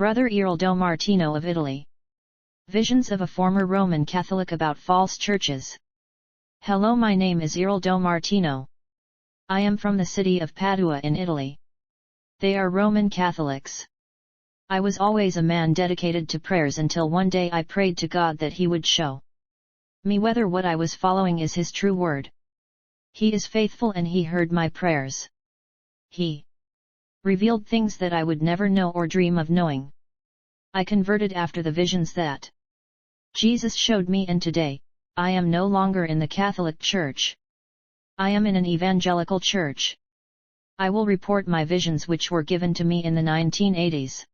Brother ERALDO Martino of Italy. Visions of a former Roman Catholic about false churches. Hello, my name is ERALDO Martino. I am from the city of Padua in Italy. They are Roman Catholics. I was always a man dedicated to prayers until one day I prayed to God that He would show me whether what I was following is His true word. He is faithful and He heard my prayers. He revealed things that I would never know or dream of knowing. I converted after the visions that Jesus showed me, and today, I am no longer in the Catholic Church. I am in an evangelical church. I will report my visions which were given to me in the 1980s.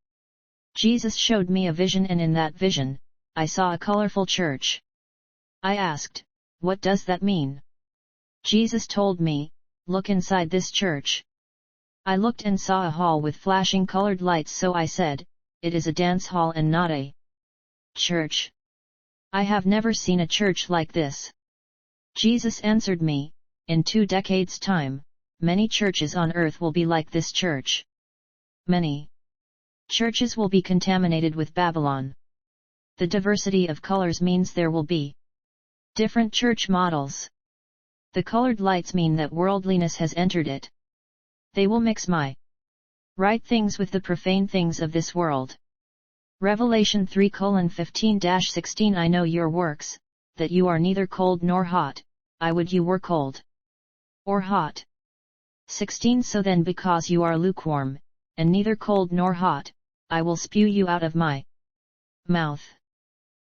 Jesus showed me a vision, and in that vision, I saw a colorful church. I asked, "What does that mean?" Jesus told me, "Look inside this church." I looked and saw a hall with flashing colored lights, so I said, "It is a dance hall and not a church. I have never seen a church like this." Jesus answered me, "In 2 decades' time, many churches on earth will be like this church. Many churches will be contaminated with Babylon. The diversity of colors means there will be different church models. The colored lights mean that worldliness has entered it. They will mix my right things with the profane things of this world." Revelation 3:15-16 I know your works, that you are neither cold nor hot. I would you were cold or hot. 16 So then, because you are lukewarm, and neither cold nor hot, I will spew you out of my mouth.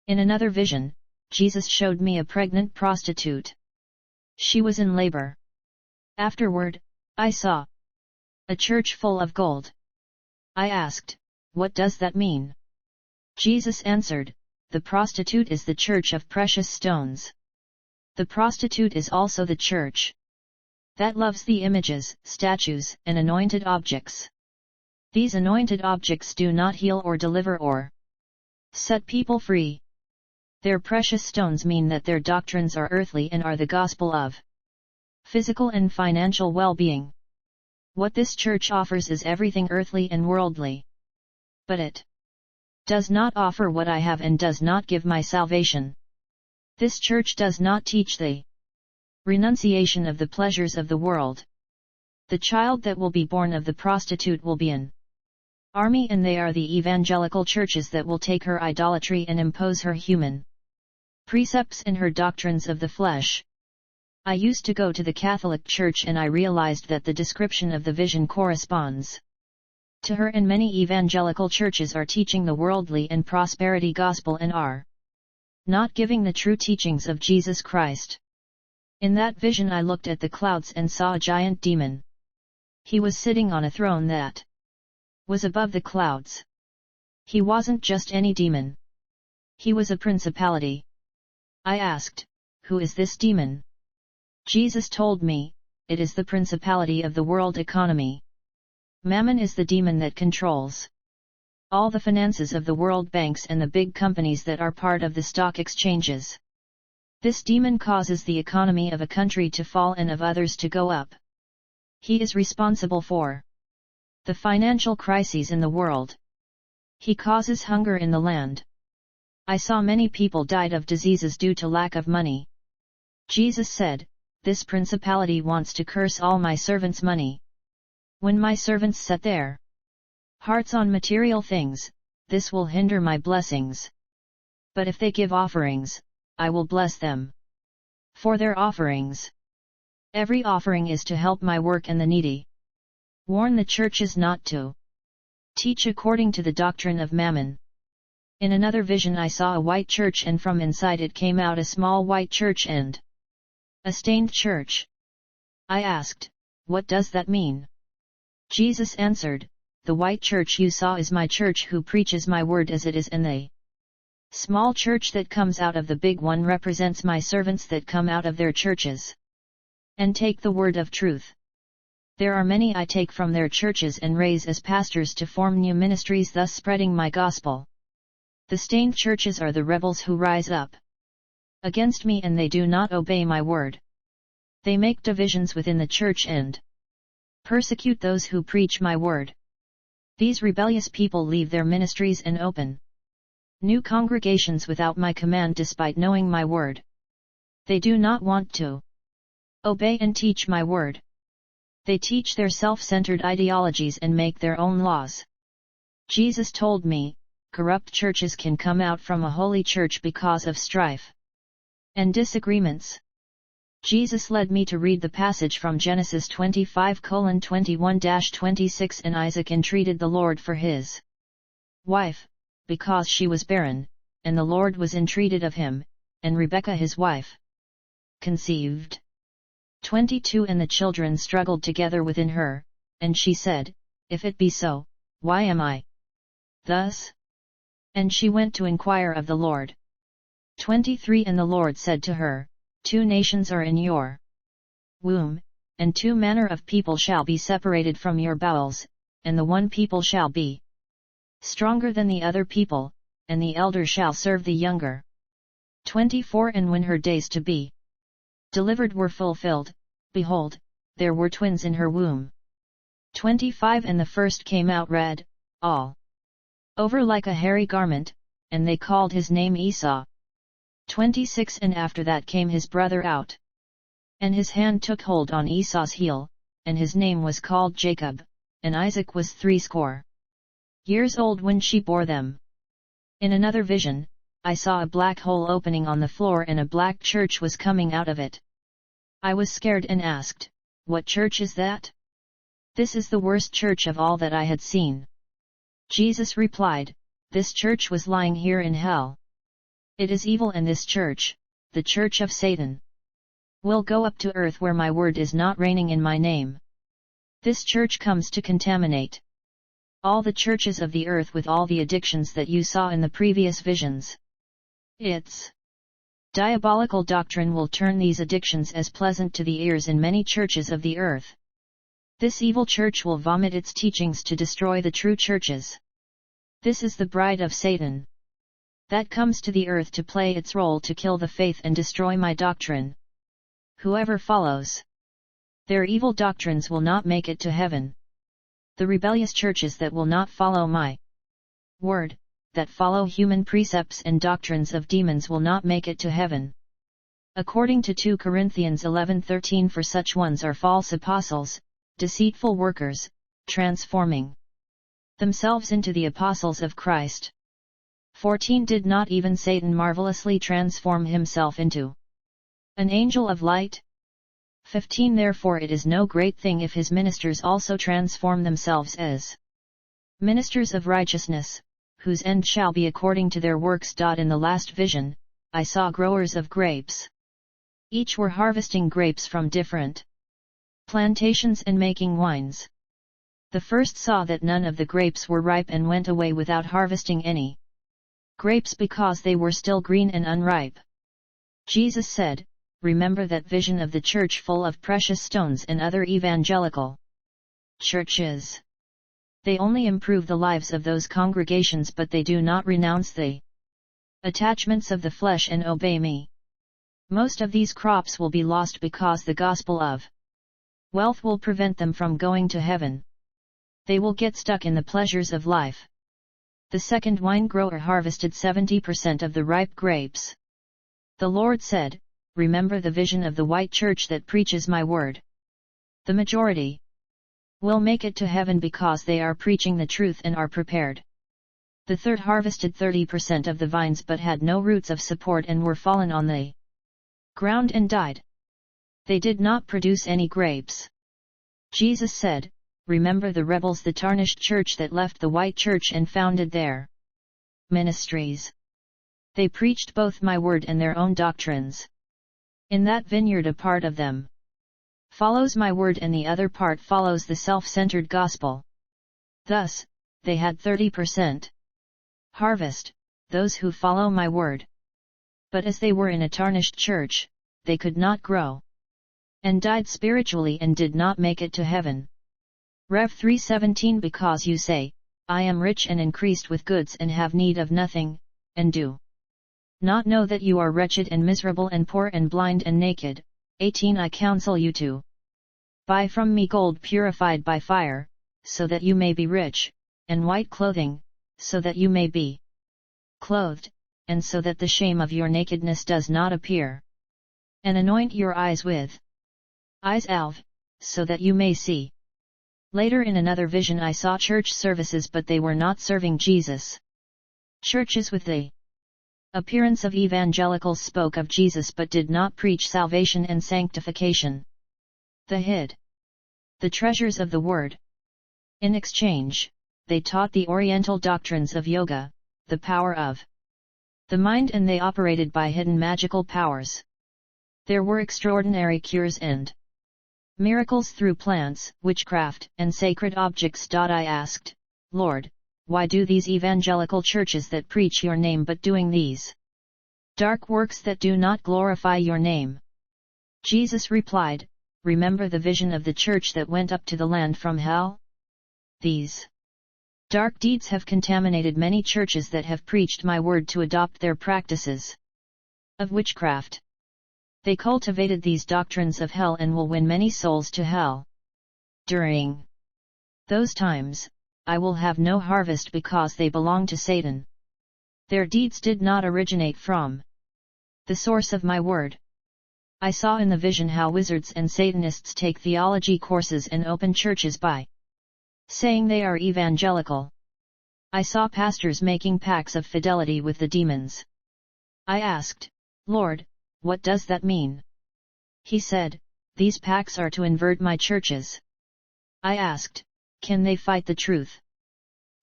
In another vision, Jesus showed me a pregnant prostitute. She was in labor. Afterward, I saw a church full of gold. I asked, "What does that mean?" Jesus answered, "The prostitute is the church of precious stones. The prostitute is also the church that loves the images, statues, and anointed objects. These anointed objects do not heal or deliver or set people free. Their precious stones mean that their doctrines are earthly and are the gospel of physical and financial well-being. What this church offers is everything earthly and worldly. But it does not offer what I have and does not give my salvation. This church does not teach the renunciation of the pleasures of the world. The child that will be born of the prostitute will be an army, and they are the evangelical churches that will take her idolatry and impose her human precepts and her doctrines of the flesh." I used to go to the Catholic Church, and I realized that the description of the vision corresponds to her, and many evangelical churches are teaching the worldly and prosperity gospel and are not giving the true teachings of Jesus Christ. In that vision I looked at the clouds and saw a giant demon. He was sitting on a throne that was above the clouds. He wasn't just any demon. He was a principality. I asked, "Who is this demon?" Jesus told me, "It is the principality of the world economy. Mammon is the demon that controls all the finances of the world banks and the big companies that are part of the stock exchanges. This demon causes the economy of a country to fall and of others to go up. He is responsible for the financial crises in the world. He causes hunger in the land. I saw many people died of diseases due to lack of money." Jesus said, "This principality wants to curse all my servants' money. When my servants set their hearts on material things, this will hinder my blessings. But if they give offerings, I will bless them for their offerings. Every offering is to help my work and the needy. Warn the churches not to teach according to the doctrine of Mammon." In another vision I saw a white church, and from inside it came out a small white church and a stained church. I asked, "What does that mean?" Jesus answered, "The white church you saw is my church, who preaches my word as it is, and the small church that comes out of the big one represents my servants that come out of their churches and take the word of truth. There are many I take from their churches and raise as pastors to form new ministries, thus spreading my gospel. The stained churches are the rebels who rise up against me, and they do not obey my word. They make divisions within the church and persecute those who preach my word. These rebellious people leave their ministries and open new congregations without my command despite knowing my word. They do not want to obey and teach my word. They teach their self-centered ideologies and make their own laws. Jesus told me, corrupt churches can come out from a holy church because of strife and disagreements. Jesus led me to read the passage from Genesis 25:21-26. And Isaac entreated the Lord for his wife, because she was barren, and the Lord was entreated of him, and Rebekah his wife conceived. 22. And the children struggled together within her, and she said, If it be so, why am I thus? And she went to inquire of the Lord. 23. And the Lord said to her, 2 nations are in your womb, and 2 manner of people shall be separated from your bowels, and the one people shall be stronger than the other people, and the elder shall serve the younger. 24. And when her days to be delivered were fulfilled, behold, there were twins in her womb. 25. And the first came out red, all over like a hairy garment, and they called his name Esau. 26. And after that came his brother out, and his hand took hold on Esau's heel, and his name was called Jacob, and Isaac was 80 years old when she bore them. In another vision, I saw a black hole opening on the floor and a black church was coming out of it. I was scared and asked, What church is that? This is the worst church of all that I had seen. Jesus replied, This church was lying here in hell. It is evil, and this church, the church of Satan, will go up to earth where my word is not reigning in my name. This church comes to contaminate all the churches of the earth with all the addictions that you saw in the previous visions. Its diabolical doctrine will turn these addictions as pleasant to the ears in many churches of the earth. This evil church will vomit its teachings to destroy the true churches. This is the bride of Satan that comes to the earth to play its role to kill the faith and destroy my doctrine. Whoever follows their evil doctrines will not make it to heaven. The rebellious churches that will not follow my word, that follow human precepts and doctrines of demons, will not make it to heaven. According to 2 Corinthians 11:13, for such ones are false apostles, deceitful workers, transforming themselves into the apostles of Christ. 14. Did not even Satan marvelously transform himself into an angel of light? 15. Therefore it is no great thing if his ministers also transform themselves as ministers of righteousness, whose end shall be according to their works. In the last vision, I saw growers of grapes. Each were harvesting grapes from different plantations and making wines. The first saw that none of the grapes were ripe and went away without harvesting any grapes because they were still green and unripe. Jesus said, Remember that vision of the church full of precious stones and other evangelical churches. They only improve the lives of those congregations, but they do not renounce the attachments of the flesh and obey me. Most of these crops will be lost because the gospel of wealth will prevent them from going to heaven. They will get stuck in the pleasures of life. The second wine grower harvested 70% of the ripe grapes. The Lord said, Remember the vision of the white church that preaches my word. The majority will make it to heaven because they are preaching the truth and are prepared. The third harvested 30% of the vines but had no roots of support and were fallen on the ground and died. They did not produce any grapes. Jesus said, Remember the rebels, the tarnished church that left the white church and founded their ministries. They preached both my word and their own doctrines. In that vineyard a part of them follows my word and the other part follows the self-centered gospel. Thus, they had 30% harvest, those who follow my word. But as they were in a tarnished church, they could not grow, and died spiritually and did not make it to heaven. Rev 3:17. Because you say, I am rich and increased with goods and have need of nothing, and do not know that you are wretched and miserable and poor and blind and naked. 18. I counsel you to buy from me gold purified by fire, so that you may be rich, and white clothing, so that you may be clothed, and so that the shame of your nakedness does not appear. And anoint your eyes with eye salve, so that you may see. Later in another vision I saw church services, but they were not serving Jesus. Churches with the appearance of evangelicals spoke of Jesus but did not preach salvation and sanctification. They hid the treasures of the Word. In exchange, they taught the Oriental doctrines of yoga, the power of the mind, and they operated by hidden magical powers. There were extraordinary cures and miracles through plants, witchcraft, and sacred objects. I asked, Lord, why do these evangelical churches that preach your name but doing these dark works that do not glorify your name? Jesus replied, remember the vision of the church that went up to the land from hell? These dark deeds have contaminated many churches that have preached my word to adopt their practices of witchcraft. They cultivated these doctrines of hell and will win many souls to hell. During those times, I will have no harvest because they belong to Satan. Their deeds did not originate from the source of my word. I saw in the vision how wizards and Satanists take theology courses and open churches by saying they are evangelical. I saw pastors making pacts of fidelity with the demons. I asked, Lord, what does that mean? He said, these pacts are to invert my churches. I asked, can they fight the truth?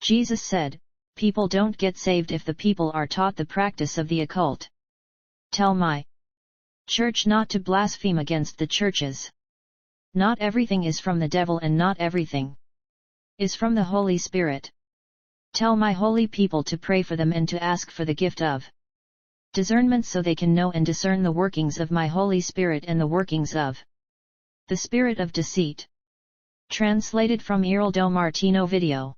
Jesus said, people don't get saved if the people are taught the practice of the occult. Tell my church not to blaspheme against the churches. Not everything is from the devil and not everything is from the Holy Spirit. Tell my holy people to pray for them and to ask for the gift of discernment so they can know and discern the workings of my Holy Spirit and the workings of the spirit of deceit. Translated from ERALDO Martino video.